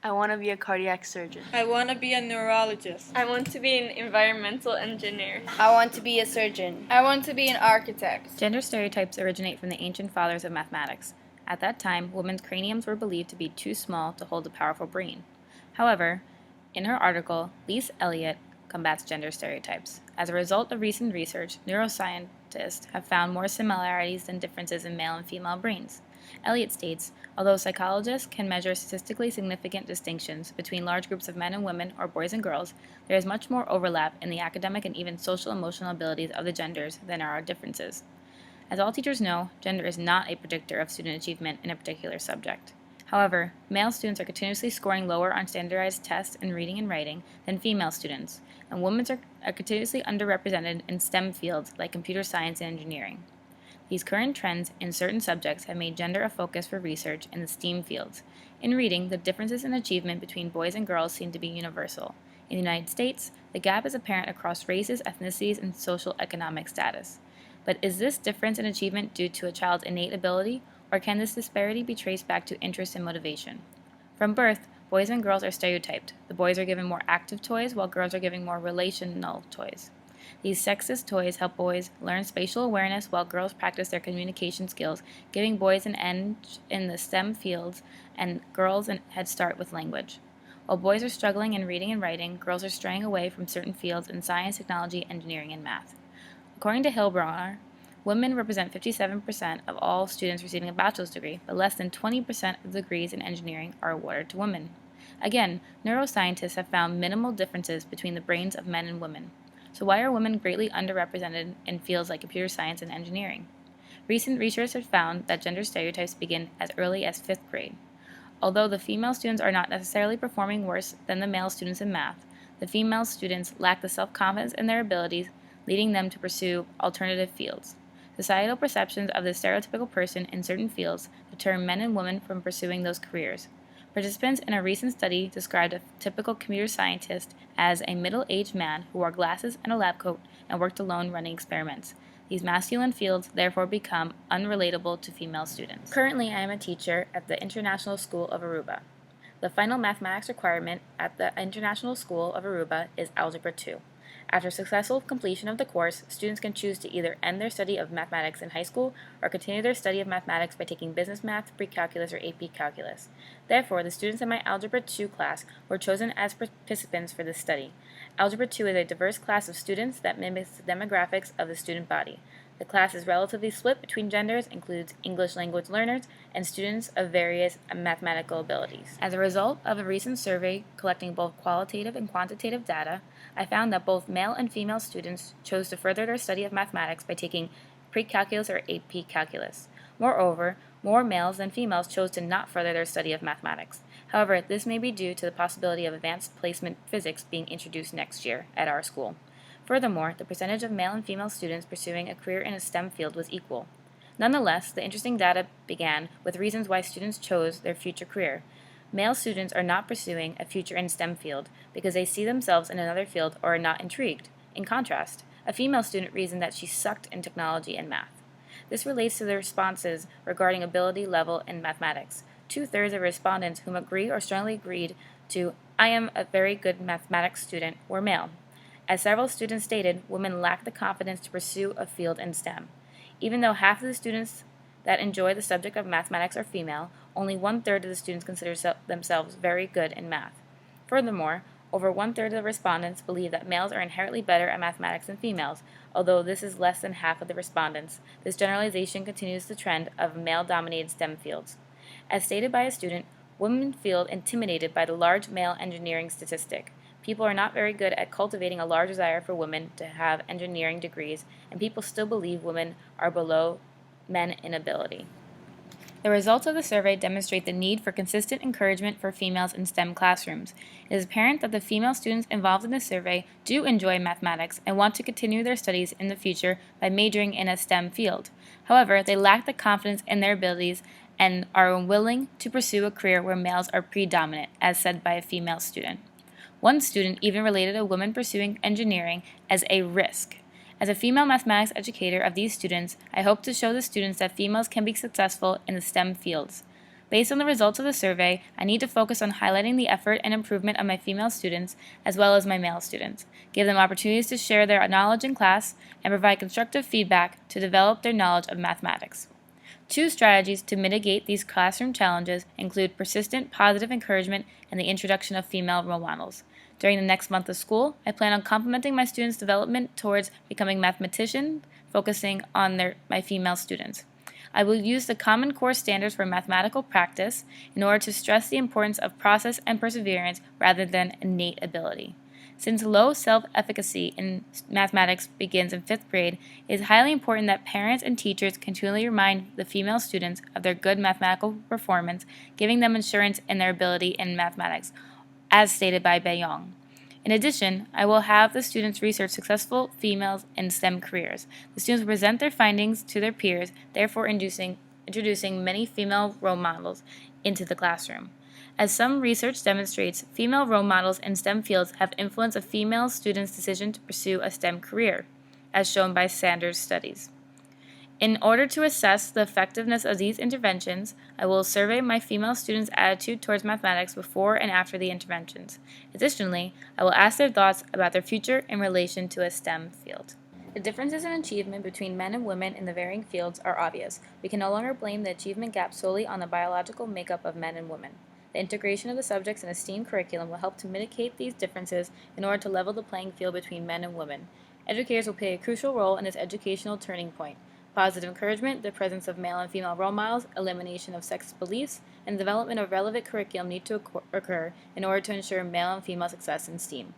I want to be a cardiac surgeon. I want to be a neurologist. I want to be an environmental engineer. I want to be a surgeon. I want to be an architect. Gender stereotypes originate from the ancient fathers of mathematics. At that time, women's craniums were believed to be too small to hold a powerful brain. However, in her article, Lise Eliot combats gender stereotypes. As a result of recent research, neuroscientists have found more similarities than differences in male and female brains. Eliot states, although psychologists can measure statistically significant distinctions between large groups of men and women or boys and girls, there is much more overlap in the academic and even social emotional abilities of the genders than there are differences. As all teachers know, gender is not a predictor of student achievement in a particular subject. However, male students are continuously scoring lower on standardized tests in reading and writing than female students, and women are continuously underrepresented in STEM fields like computer science and engineering. These current trends in certain subjects have made gender a focus for research in the STEAM fields. In reading, the differences in achievement between boys and girls seem to be universal. In the United States, the gap is apparent across races, ethnicities, and social economic status. But is this difference in achievement due to a child's innate ability, or can this disparity be traced back to interest and motivation? From birth, boys and girls are stereotyped. The boys are given more active toys, while girls are given more relational toys. These sexist toys help boys learn spatial awareness while girls practice their communication skills, giving boys an edge in the STEM fields and girls a head start with language. While boys are struggling in reading and writing, girls are straying away from certain fields in science, technology, engineering, and math. According to Hillbronner, women represent 57% of all students receiving a bachelor's degree, but less than 20% of degrees in engineering are awarded to women. Again, neuroscientists have found minimal differences between the brains of men and women. So why are women greatly underrepresented in fields like computer science and engineering? Recent research has found that gender stereotypes begin as early as 5th grade. Although the female students are not necessarily performing worse than the male students in math, the female students lack the self-confidence in their abilities, leading them to pursue alternative fields. Societal perceptions of the stereotypical person in certain fields deter men and women from pursuing those careers. Participants in a recent study described a typical computer scientist as a middle-aged man who wore glasses and a lab coat and worked alone running experiments. These masculine fields therefore become unrelatable to female students. Currently, I am a teacher at the International School of Aruba. The final mathematics requirement at the International School of Aruba is Algebra 2. After successful completion of the course, students can choose to either end their study of mathematics in high school or continue their study of mathematics by taking business math, pre-calculus, or AP calculus. Therefore, the students in my Algebra 2 class were chosen as participants for this study. Algebra 2 is a diverse class of students that mimics the demographics of the student body. The class is relatively split between genders, includes English language learners, and students of various mathematical abilities. As a result of a recent survey collecting both qualitative and quantitative data, I found that both male and female students chose to further their study of mathematics by taking pre-calculus or AP calculus. Moreover, more males than females chose to not further their study of mathematics. However, this may be due to the possibility of advanced placement physics being introduced next year at our school. Furthermore, the percentage of male and female students pursuing a career in a STEM field was equal. Nonetheless, the interesting data began with reasons why students chose their future career. Male students are not pursuing a future in STEM field because they see themselves in another field or are not intrigued. In contrast, a female student reasoned that she sucked in technology and math. This relates to the responses regarding ability level in mathematics. 2/3 of respondents whom agree or strongly agreed to "I am a very good mathematics student" were male. As several students stated, women lack the confidence to pursue a field in STEM. Even though half of the students that enjoy the subject of mathematics are female, only 1/3 of the students consider themselves very good in math. Furthermore, over 1/3 of the respondents believe that males are inherently better at mathematics than females, although this is less than half of the respondents. This generalization continues the trend of male-dominated STEM fields. As stated by a student, women feel intimidated by the large male engineering statistic. People are not very good at cultivating a large desire for women to have engineering degrees, and people still believe women are below men in ability. The results of the survey demonstrate the need for consistent encouragement for females in STEM classrooms. It is apparent that the female students involved in the survey do enjoy mathematics and want to continue their studies in the future by majoring in a STEM field. However, they lack the confidence in their abilities and are unwilling to pursue a career where males are predominant, as said by a female student. One student even related a woman pursuing engineering as a risk. As a female mathematics educator of these students, I hope to show the students that females can be successful in the STEM fields. Based on the results of the survey, I need to focus on highlighting the effort and improvement of my female students as well as my male students, give them opportunities to share their knowledge in class, and provide constructive feedback to develop their knowledge of mathematics. 2 strategies to mitigate these classroom challenges include persistent positive encouragement and the introduction of female role models. During the next month of school, I plan on complementing my students' development towards becoming mathematicians, focusing on my female students. I will use the Common Core standards for mathematical practice in order to stress the importance of process and perseverance rather than innate ability. Since low self-efficacy in mathematics begins in 5th grade, it is highly important that parents and teachers continually remind the female students of their good mathematical performance, giving them assurance in their ability in mathematics, as stated by Bayong. In addition, I will have the students research successful females in STEM careers. The students will present their findings to their peers, therefore introducing many female role models into the classroom. As some research demonstrates, female role models in STEM fields have influenced a female student's decision to pursue a STEM career, as shown by Sanders' studies. In order to assess the effectiveness of these interventions, I will survey my female students' attitude towards mathematics before and after the interventions. Additionally, I will ask their thoughts about their future in relation to a STEM field. The differences in achievement between men and women in the varying fields are obvious. We can no longer blame the achievement gap solely on the biological makeup of men and women. The integration of the subjects in a STEAM curriculum will help to mitigate these differences in order to level the playing field between men and women. Educators will play a crucial role in this educational turning point. Positive encouragement, the presence of male and female role models, elimination of sexist beliefs, and development of relevant curriculum need to occur in order to ensure male and female success in STEAM.